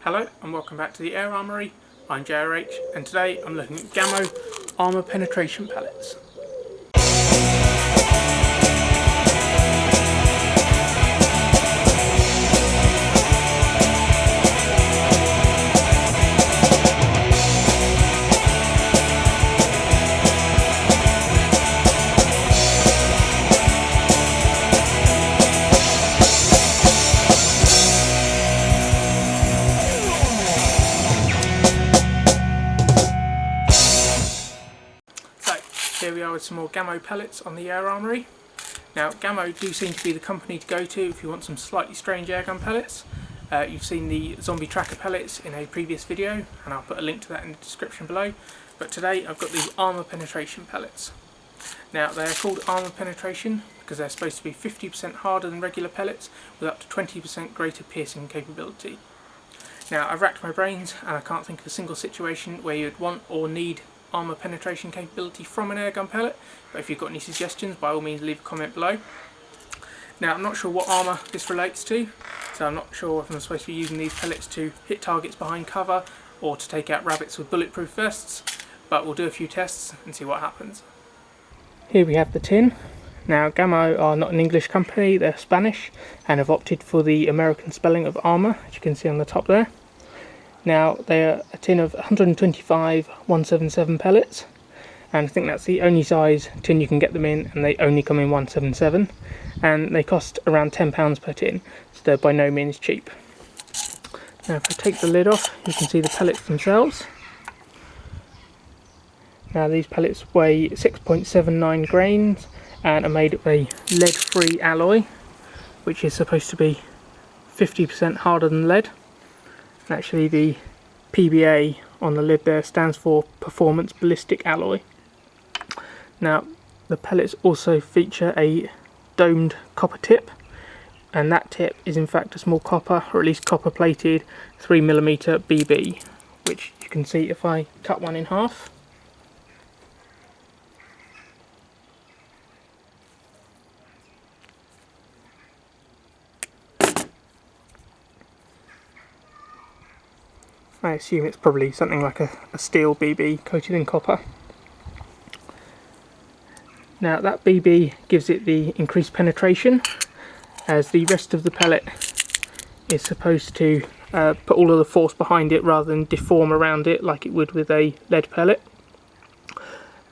Hello and welcome back to the Air Armoury. I'm JRH and today I'm looking at Gamo Armor Penetration Pellets. Here we are with some more Gamo pellets on the Air Armoury. Now Gamo do seem to be the company to go to if you want some slightly strange airgun pellets. You've seen the zombie tracker pellets in a previous video and I'll put a link to that in the description below. But today I've got the armor penetration pellets. Now they are called armor penetration because they're supposed to be 50% harder than regular pellets with up to 20% greater piercing capability. Now I've racked my brains and I can't think of a single situation where you'd want or need armor penetration capability from an airgun pellet, but if you've got any suggestions, by all means leave a comment below. Now I'm not sure what armour this relates to, so I'm not sure if I'm supposed to be using these pellets to hit targets behind cover or to take out rabbits with bulletproof vests, but we'll do a few tests and see what happens. Here we have the tin. Now Gamo are not an English company, they're Spanish and have opted for the American spelling of armour, as you can see on the top there. Now they are a tin of 125 177 pellets, and I think that's the only size tin you can get them in, and they only come in 177, and they cost around £10 per tin, so they're by no means cheap. Now if I take the lid off, you can see the pellets themselves. Now these pellets weigh 6.79 grains and are made of a lead-free alloy, which is supposed to be 50% harder than lead. Actually the PBA on the lid there stands for Performance Ballistic Alloy. Now the pellets also feature a domed copper tip, and that tip is in fact a small copper, or at least copper plated 3mm BB, which you can see if I cut one in half. I assume it's probably something like a steel BB coated in copper. Now that BB gives it the increased penetration, as the rest of the pellet is supposed to put all of the force behind it rather than deform around it like it would with a lead pellet.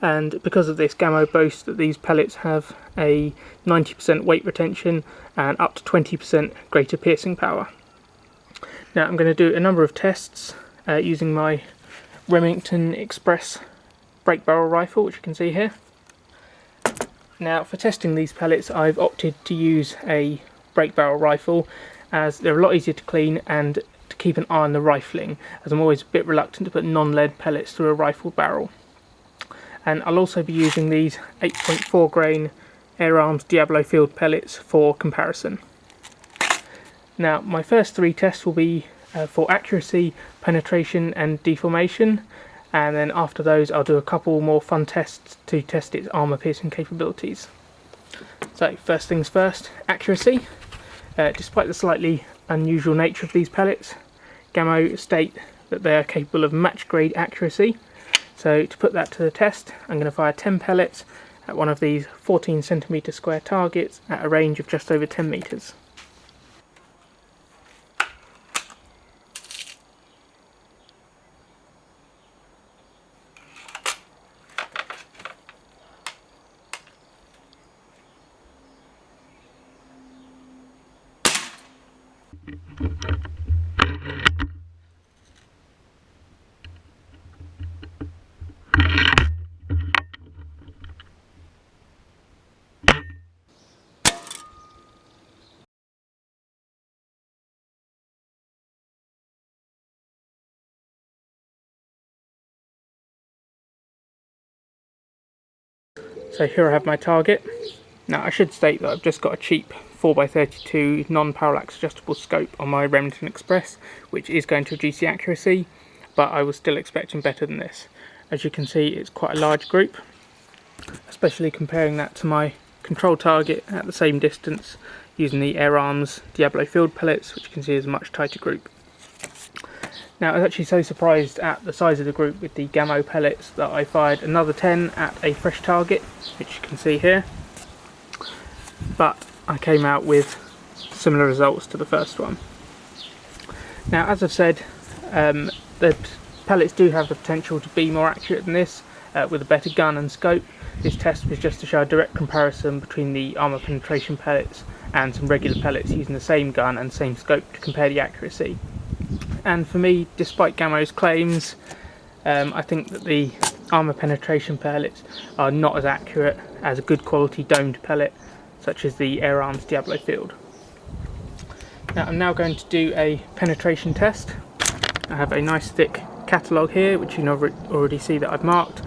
And because of this, Gamo boasts that these pellets have a 90% weight retention and up to 20% greater piercing power. Now I'm going to do a number of tests using my Remington Express break barrel rifle, which you can see here. Now for testing these pellets I've opted to use a break barrel rifle, as they're a lot easier to clean and to keep an eye on the rifling, as I'm always a bit reluctant to put non-lead pellets through a rifle barrel. And I'll also be using these 8.4 grain Air Arms Diablo Field pellets for comparison. Now my first three tests will be for accuracy, penetration and deformation, and then after those I'll do a couple more fun tests to test its armour piercing capabilities. So first things first, accuracy. Despite the slightly unusual nature of these pellets, Gamo state that they are capable of match grade accuracy. So to put that to the test, I'm going to fire 10 pellets at one of these 14cm square targets at a range of just over 10 metres. So here I have my target. Now I should state that I've just got a cheap 4x32 non-parallax adjustable scope on my Remington Express, which is going to reduce the accuracy, but I was still expecting better than this. As you can see, it's quite a large group, especially comparing that to my control target at the same distance using the Air Arms Diablo Field pellets, which you can see is a much tighter group. Now I was actually so surprised at the size of the group with the Gamo pellets that I fired another 10 at a fresh target, which you can see here, but I came out with similar results to the first one. Now, as I've said, the pellets do have the potential to be more accurate than this with a better gun and scope. This test was just to show a direct comparison between the armor penetration pellets and some regular pellets using the same gun and same scope to compare the accuracy. And for me, despite Gamo's claims, I think that the armor penetration pellets are not as accurate as a good quality domed pellet such as the Air Arms Diablo Field. Now I'm now going to do a penetration test. I have a nice thick catalogue here, which you can already see that I've marked.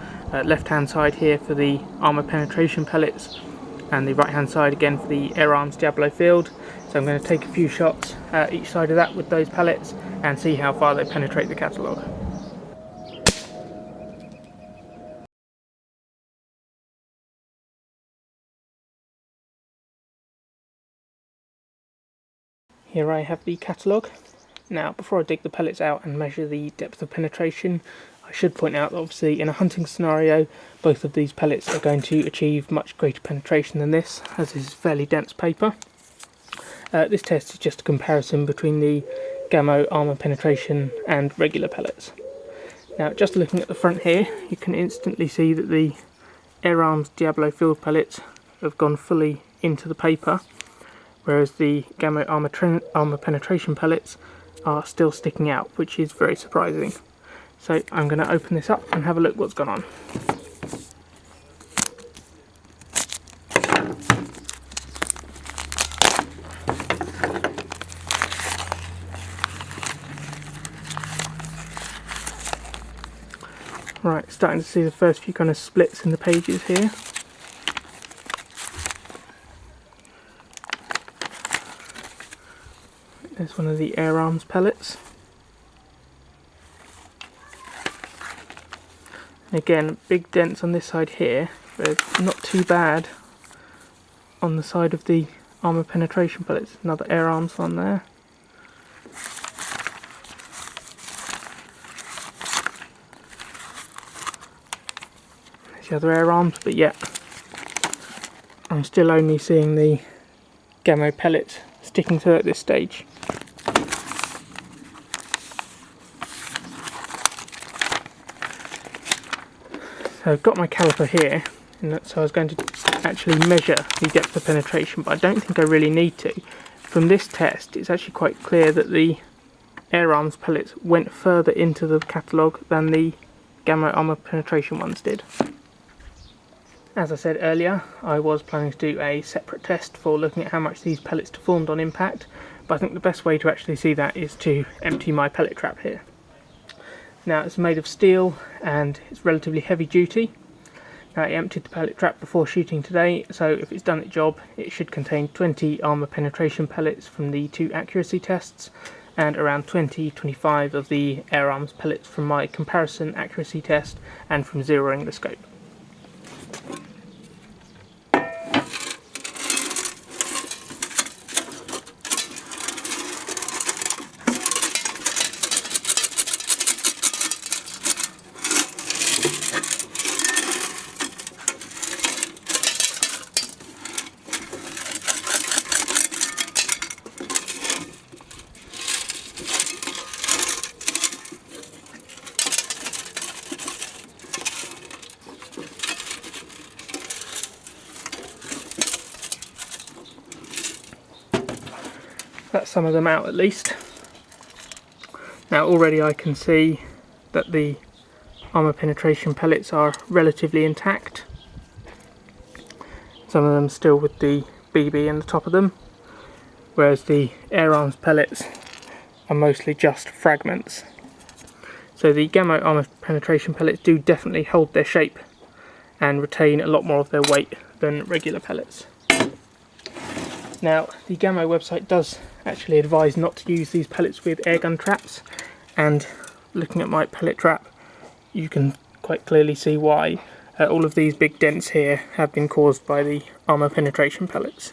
Left hand side here for the armor penetration pellets, and the right hand side again for the Air Arms Diablo Field. So I'm going to take a few shots each side of that with those pellets and see how far they penetrate the catalogue. Here I have the catalogue. Now, before I dig the pellets out and measure the depth of penetration, I should point out that obviously in a hunting scenario, both of these pellets are going to achieve much greater penetration than this, as this is fairly dense paper. This test is just a comparison between the Gamo armor penetration and regular pellets. Now, just looking at the front here, you can instantly see that the Air Arms Diablo Field pellets have gone fully into the paper, whereas the Gamo armor penetration pellets are still sticking out, which is very surprising. So I'm going to open this up and have a look what's gone on. Right, starting to see the first few kind of splits in the pages here. There's one of the Air Arms pellets. Again, big dents on this side here, but not too bad on the side of the armor penetration pellets. Another Air Arms one there. There's the other Air Arms, but yet I'm still only seeing the Gamo pellets sticking to it at this stage. So I've got my caliper here, and so I was going to actually measure the depth of penetration, but I don't think I really need to. From this test, it's actually quite clear that the Air Arms pellets went further into the catalogue than the Gamo armor penetration ones did. As I said earlier, I was planning to do a separate test for looking at how much these pellets deformed on impact, but I think the best way to actually see that is to empty my pellet trap here. Now, it's made of steel and it's relatively heavy duty. Now, I emptied the pellet trap before shooting today, so if it's done its job, it should contain 20 armor penetration pellets from the 2 accuracy tests and around 20-25 of the Air Arms pellets from my comparison accuracy test and from zeroing the scope. That's some of them out at least. Now already I can see that the armor penetration pellets are relatively intact. Some of them still with the BB in the top of them, whereas the Air Arms pellets are mostly just fragments. So the Gamo armor penetration pellets do definitely hold their shape and retain a lot more of their weight than regular pellets. Now, the Gamo website does actually advise not to use these pellets with airgun traps, and looking at my pellet trap, you can quite clearly see why. All of these big dents here have been caused by the armor penetration pellets.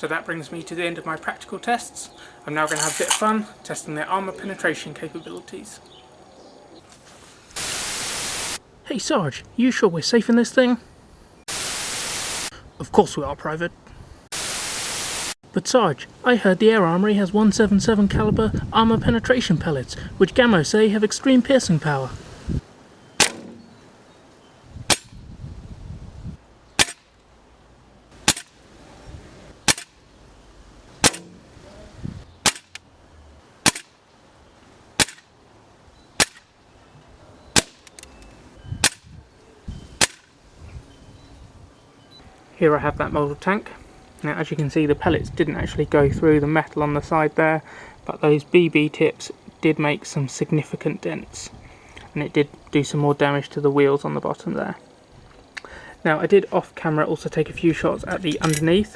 So that brings me to the end of my practical tests. I'm now going to have a bit of fun testing their armour penetration capabilities. Hey Sarge, you sure we're safe in this thing? Of course we are, Private. But Sarge, I heard the Air Armoury has 177 caliber armour penetration pellets, which Gamo say have extreme piercing power. Here I have that model tank. Now as you can see, the pellets didn't actually go through the metal on the side there, but those BB tips did make some significant dents, and it did do some more damage to the wheels on the bottom there. Now I did off camera also take a few shots at the underneath,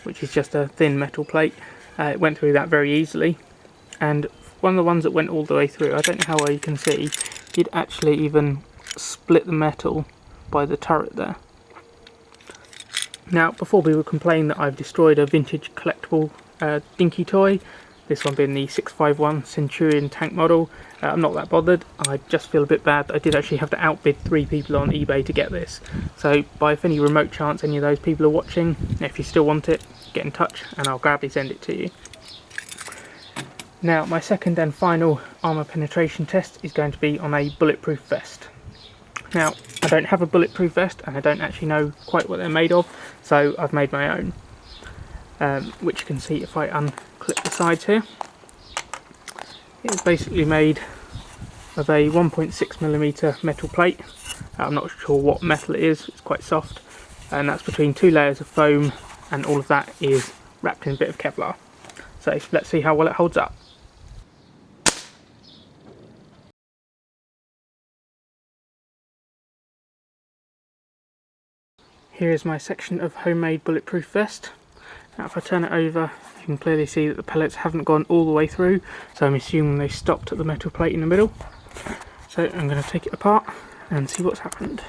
which is just a thin metal plate. It went through that very easily, and one of the ones that went all the way through, I don't know how well you can see, did actually even split the metal by the turret there. Now, before people complain that I've destroyed a vintage collectible dinky toy, this one being the 651 Centurion tank model, I'm not that bothered. I just feel a bit bad that I did actually have to outbid 3 people on eBay to get this. So, by if any remote chance any of those people are watching, if you still want it, get in touch and I'll gladly send it to you. Now, my second and final armour penetration test is going to be on a bulletproof vest. Now, I don't have a bulletproof vest and I don't actually know quite what they're made of, so I've made my own, which you can see if I unclip the sides here. It's basically made of a 1.6mm metal plate. I'm not sure what metal it is, it's quite soft, and that's between 2 layers of foam, and all of that is wrapped in a bit of Kevlar. So let's see how well it holds up. Here is my section of homemade bulletproof vest. Now if I turn it over, you can clearly see that the pellets haven't gone all the way through, so I'm assuming they stopped at the metal plate in the middle. So I'm going to take it apart and see what's happened.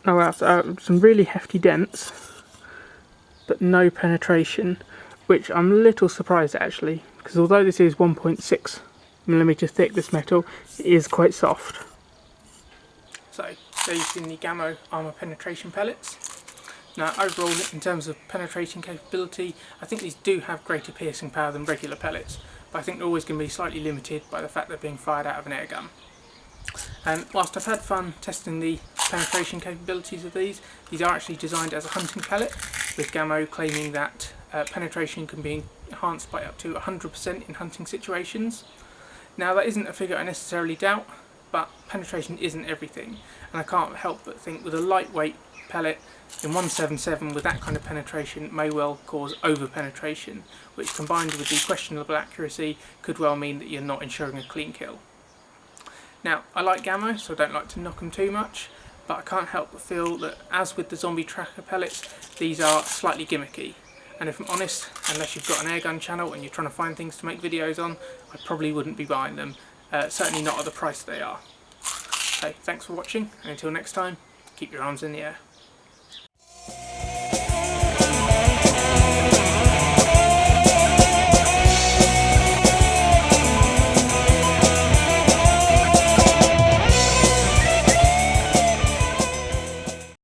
Oh wow, so, some really hefty dents, but no penetration, which I'm a little surprised at actually, because although this is 1.6mm thick, this metal, it is quite soft. So there you've seen the Gamo Armor Penetration Pellets. Now overall, in terms of penetration capability, I think these do have greater piercing power than regular pellets, but I think they're always going to be slightly limited by the fact they're being fired out of an air gun. And whilst I've had fun testing the penetration capabilities of these are actually designed as a hunting pellet, with Gamo claiming that penetration can be enhanced by up to 100% in hunting situations. Now that isn't a figure I necessarily doubt, but penetration isn't everything, and I can't help but think with a lightweight pellet in 177 with that kind of penetration may well cause over penetration, which combined with the questionable accuracy could well mean that you're not ensuring a clean kill. Now I like Gamo, so I don't like to knock them too much, but I can't help but feel that as with the zombie tracker pellets, these are slightly gimmicky. And if I'm honest, unless you've got an airgun channel and you're trying to find things to make videos on, I probably wouldn't be buying them, certainly not at the price they are. Okay, thanks for watching, and until next time, keep your arms in the air.